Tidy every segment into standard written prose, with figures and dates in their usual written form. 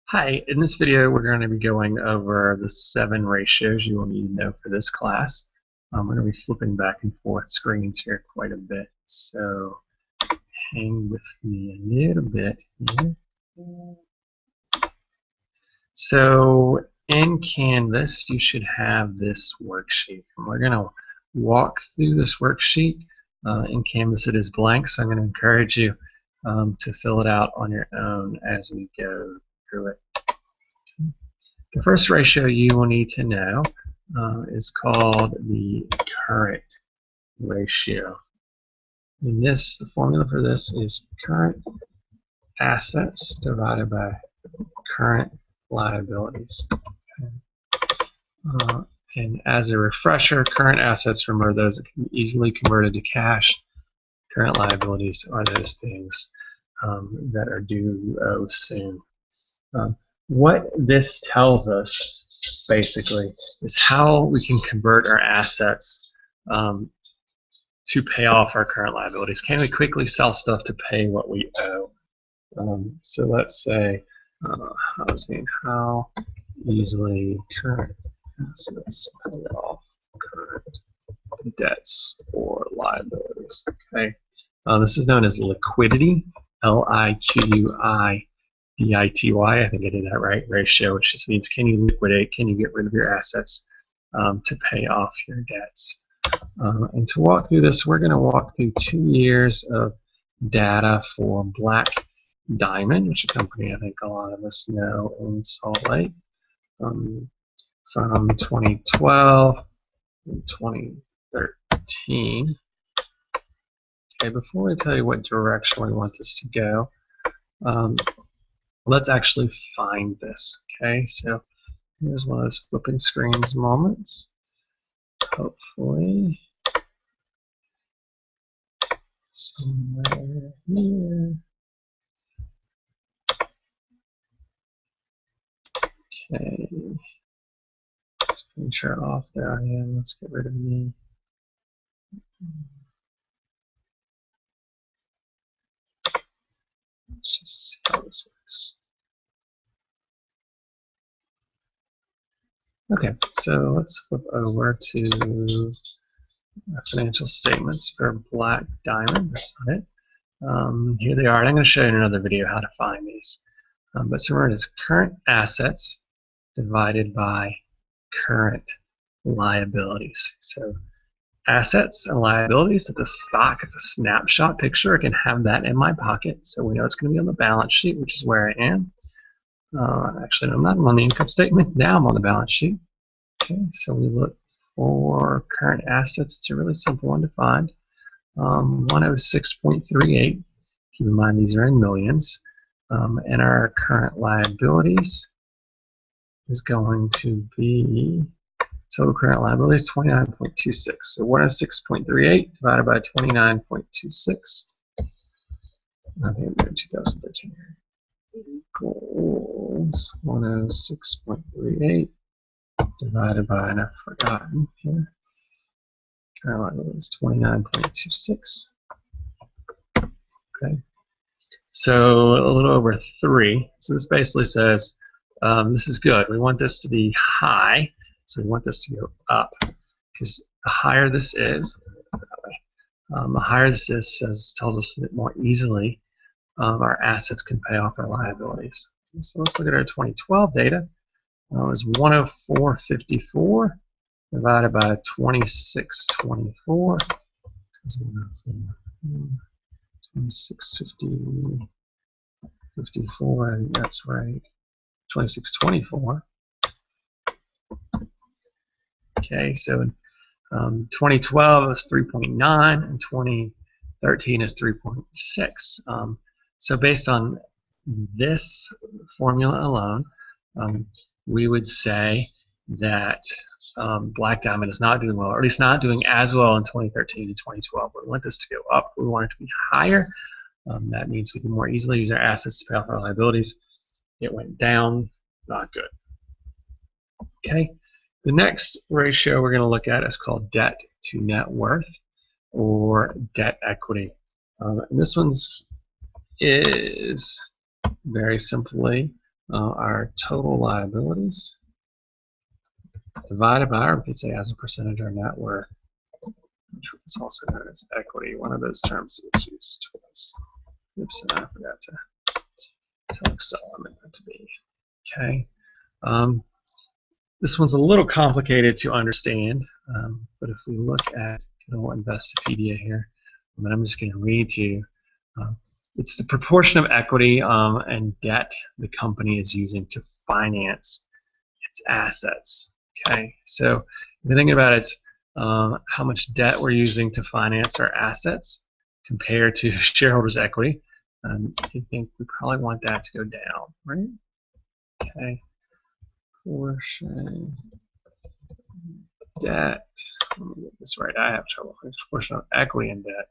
Hi, in this video we're going to be going over the 7 ratios you will need to know for this class. We're going to be flipping back and forth screens here quite a bit, so hang with me a little bit here. So in Canvas you should have this worksheet, and we're going to walk through this worksheet. In Canvas it is blank, so I'm going to encourage you to fill it out on your own as we go through it. The first ratio you will need to know is called the current ratio. And the formula for this is current assets divided by current liabilities. And as a refresher, current assets, remember those that can be easily converted to cash. Current liabilities are those things that are due soon. What this tells us, basically, is how we can convert our assets to pay off our current liabilities. Can we quickly sell stuff to pay what we owe? So let's say, how easily current assets pay off current debts or liabilities. Okay, this is known as liquidity, L-I-Q-U-I. D-I-T-Y, I think I did that right, ratio, which just means can you liquidate, can you get rid of your assets to pay off your debts. And to walk through this, we're going to walk through 2 years of data for Black Diamond, which is a company I think a lot of us know in Salt Lake, from 2012 to 2013. Okay, before I tell you what direction we want this to go, let's actually find this. Okay, so here's one of those flipping screens moments. Hopefully, somewhere here. Okay, screen share off. There I am. Let's get rid of me. Let's just see how this works. Okay, so let's flip over to financial statements for Black Diamond. That's not it. Here they are, and I'm going to show you in another video how to find these. But so remember, it's current assets divided by current liabilities. So assets and liabilities, it's a stock, it's a snapshot picture. I can have that in my pocket, so we know it's going to be on the balance sheet, which is where I am. Actually, I'm not on the income statement. Now I'm on the balance sheet. Okay, so we look for current assets. It's a really simple one to find. 106.38. Keep in mind these are in millions. And our current liabilities is going to be total current liabilities 29.26. So 106.38 divided by 29.26. I think we're in 2013 equals 106.38 divided by, and I've forgotten here, current liabilities 29.26. Okay, so a little over 3. So this basically says this is good. We want this to be high, so we want this to go up, because the higher this is, tells us that more easily our assets can pay off our liabilities. So let's look at our 2012 data. It was 104.54 divided by 26.24. 26.54, I think that's right. 26.24. Okay, so in 2012 is 3.9 and 2013 is 3.6. So based on this formula alone, we would say that Black Diamond is not doing well, or at least not doing as well in 2013 and 2012. We want this to go up. We want it to be higher. That means we can more easily use our assets to pay off our liabilities. It went down, not good. Okay, the next ratio we're going to look at is called debt to net worth, or debt equity. And this one's is very simply our total liabilities divided by, or we could say as a percentage of our net worth, which is also known as equity. One of those terms was used twice. Oops, and I forgot to tell Excel I meant that to be. Okay. This one's a little complicated to understand, but if we look at Investopedia here, and I'm just going to read to you. It's the proportion of equity and debt the company is using to finance its assets. Okay, so if you're thinking about it, how much debt we're using to finance our assets compared to shareholders' equity. I think we probably want that to go down, right? Okay, portion debt. Let me get this right. I have trouble. Portion of equity and debt.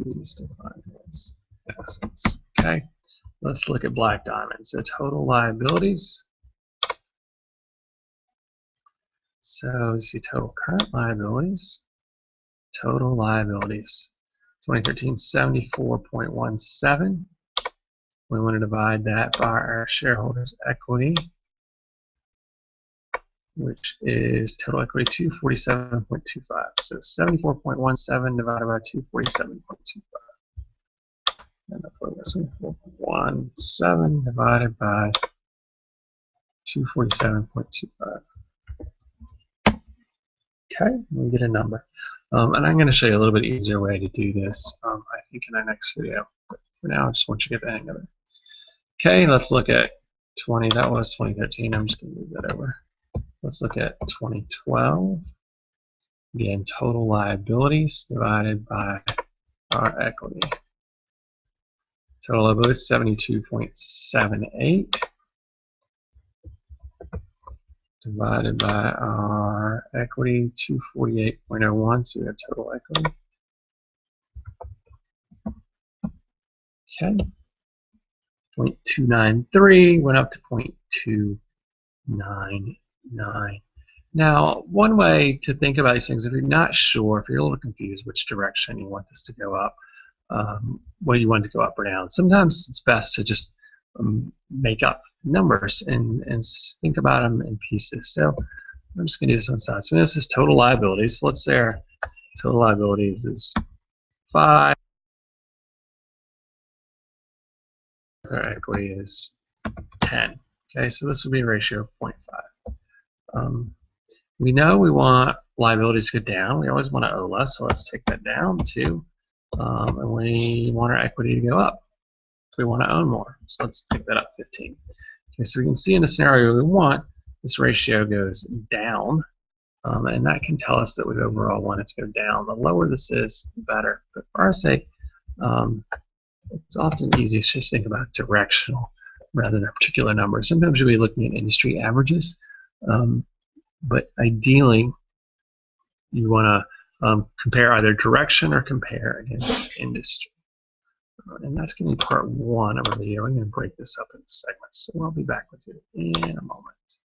Used to finance assets. Okay, let's look at Black Diamond. So total liabilities. So we see total current liabilities. Total liabilities. 2013, 74.17. We want to divide that by our shareholders' equity, which is total equity 247.25. So 74.17 divided by 247.25. And that's what we're 74.17 divided by 247.25. Okay, we get a number. And I'm going to show you a little bit easier way to do this, I think, in our next video. But for now, I just want you to get the hang of it. Okay, let's look at 20. That was 2013. I'm just going to move that over. Let's look at 2012. Again, total liabilities divided by our equity. Total liabilities 72.78 divided by our equity 248.01. So we have total equity. Okay. 0.293 went up to 0.299. Now, one way to think about these things, if you're not sure, if you're a little confused which direction you want this to go up, whether you want it to go up or down, sometimes it's best to just make up numbers and think about them in pieces. So I'm just going to do this on side. So this is total liabilities. So let's say our total liabilities is 5. Our equity is 10. Okay, so this would be a ratio of 0.5. We know we want liabilities to go down. We always want to owe less, so let's take that down too. And we want our equity to go up. We want to own more, so let's take that up 15. Okay, so we can see in the scenario we want, this ratio goes down, and that can tell us that we overall want it to go down. The lower this is, the better. But for our sake, it's often easiest to just think about directional rather than a particular number. Sometimes you'll be looking at industry averages, but ideally you want to compare either direction or compare against industry. And that's going to be part 1 of our video. I'm going to break this up into segments, so I'll be back with you in a moment.